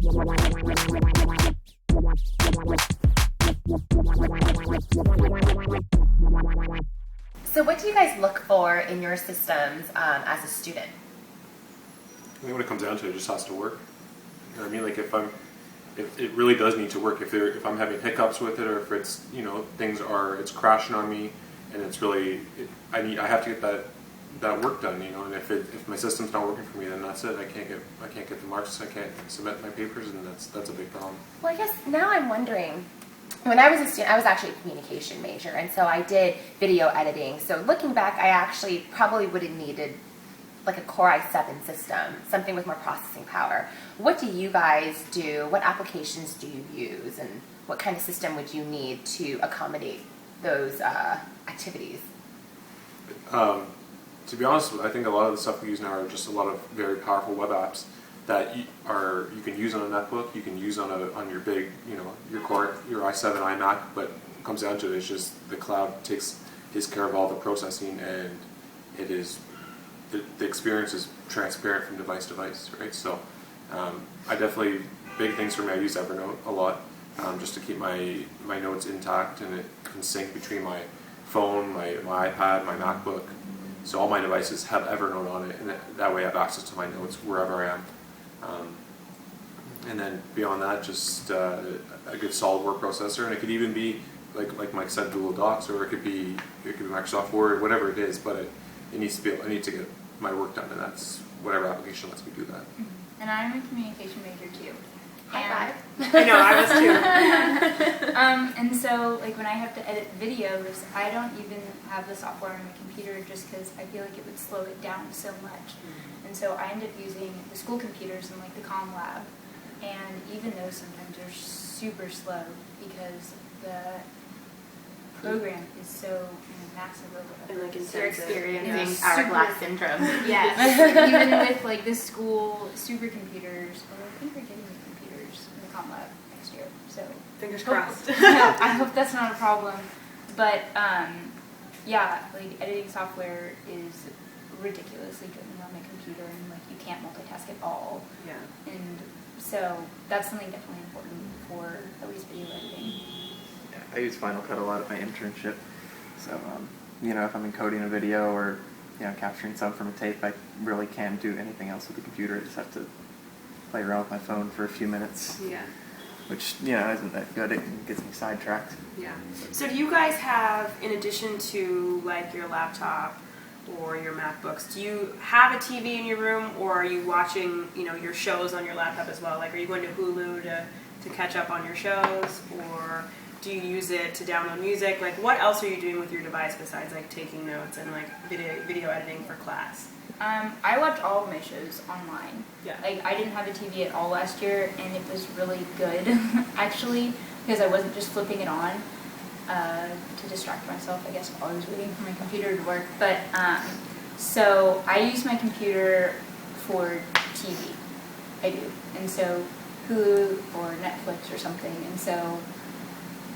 So what do you guys look for in your systems as a student? I think when it comes down to it, it just has to work. You know what I mean? Like if it really does need to work, if I'm having hiccups with it, or if it's, it's crashing on me, and it's really, I have to get that work done, and if my system's not working for me, then that's it. I can't get the marks, I can't submit my papers, and that's a big problem. Well, I guess now I'm wondering, when I was a student, I was actually a communication major, and so I did video editing. So looking back, I actually probably would have needed like a Core i7 system, something with more processing power. What do you guys do? What applications do you use? And what kind of system would you need to accommodate those activities? To be honest, I think a lot of the stuff we use now are just a lot of very powerful web apps that you can use on a netbook, you can use on your big, your Core, your i7 iMac, but it comes down to it, it's just the cloud takes care of all the processing, and it is the experience is transparent from device to device, right? So I definitely, big things for me, I use Evernote a lot, just to keep my notes intact, and it can sync between my phone, my iPad, my MacBook. So all my devices have Evernote on it, and that way I have access to my notes wherever I am. And then beyond that, just a good solid word processor, and it could even be like Mike said, Google Docs, or it could be Microsoft Word, whatever it is. But I need to get my work done, and that's whatever application lets me do that. And I'm a communication major too. High five. I know, I was too. And so, like, when I have to edit videos, I don't even have the software on my computer just because I feel like it would slow it down so much. And so I end up using the school computers in, like, the comm lab. And even those sometimes are super slow because the program is so massive over And, like, You're intensive. experiencing Yeah. hourglass syndrome. Yes, even with like the school supercomputers, or I think we're getting the computers in the comm lab next year. So Fingers crossed. yeah, I hope that's not a problem. But yeah, like editing software is ridiculously good on my computer, and like you can't multitask at all. Yeah. And so that's something definitely important for at least video editing. Yeah, I use Final Cut a lot at my internship. So, if I'm encoding a video or, capturing some from a tape, I really can't do anything else with the computer. I just have to play around with my phone for a few minutes, Yeah. which, isn't that good. It gets me sidetracked. Yeah. So do you guys have, in addition to like your laptop or your MacBooks, do you have a TV in your room, or are you watching, your shows on your laptop as well? Like, are you going to Hulu to catch up on your shows, or do you use it to download music? Like, what else are you doing with your device besides like taking notes and like video editing for class? I watch all of my shows online. Yeah. Like, I didn't have a TV at all last year, and it was really good, actually, because I wasn't just flipping it on to distract myself, I guess, while I was waiting for my computer to work. But, so I use my computer for TV. I do. And so Hulu or Netflix or something. And so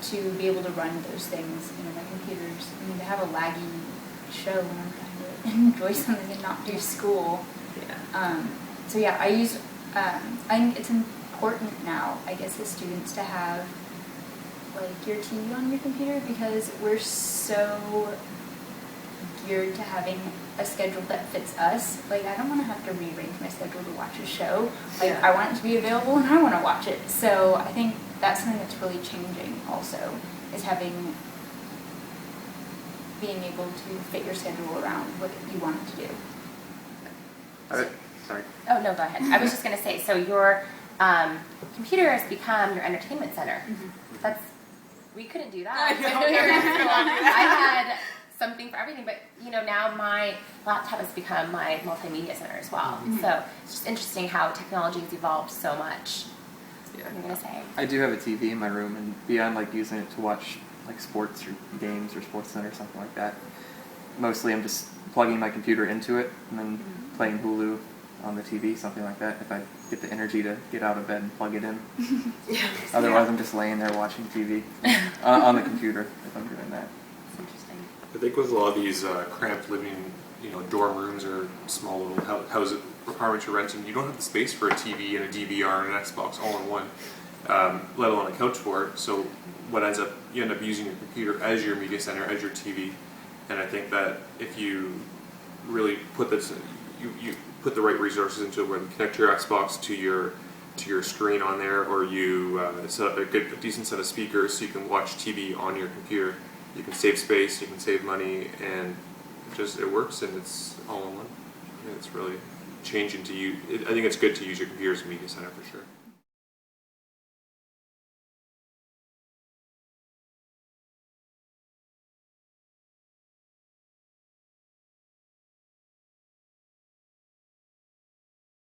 to be able to run those things, my computers, to have a laggy show when I'm trying to enjoy something and not do school. Yeah. So yeah, I use, I think it's important now, I guess, as students to have like your TV on your computer, because we're so geared to having a schedule that fits us. Like, I don't want to have to rearrange my schedule to watch a show. Like, Yeah. I want it to be available and I want to watch it. So I think that's something that's really changing also, is being able to fit your schedule around what you want it to do. Sorry. Oh, no, go ahead. I was just going to say, so your computer has become your entertainment center. Mm-hmm. We couldn't do that. I know. I had something for everything, but now my laptop has become my multimedia center as well. Mm-hmm. So it's just interesting how technology has evolved so much. Yeah. What are you going to say? I do have a TV in my room, and beyond like using it to watch like sports or games or Sports Center or something like that, mostly I'm just plugging my computer into it and then playing Hulu on the TV, something like that, if I get the energy to get out of bed and plug it in. Yeah. Otherwise, I'm just laying there watching TV on the computer if I'm doing that. It's interesting. I think with a lot of these cramped living, dorm rooms or small little houses, apartments you're renting, you don't have the space for a TV and a DVR and an Xbox all in one, let alone a couch for it. So what ends up, you end up using your computer as your media center, as your TV. And I think that if you really put this, you put the right resources into it, where you connect your Xbox to your screen on there, or you set up a decent set of speakers so you can watch TV on your computer, you can save space, you can save money, and it works, and it's all in one. It's really changing to you. I think it's good to use your computer as a media center for sure.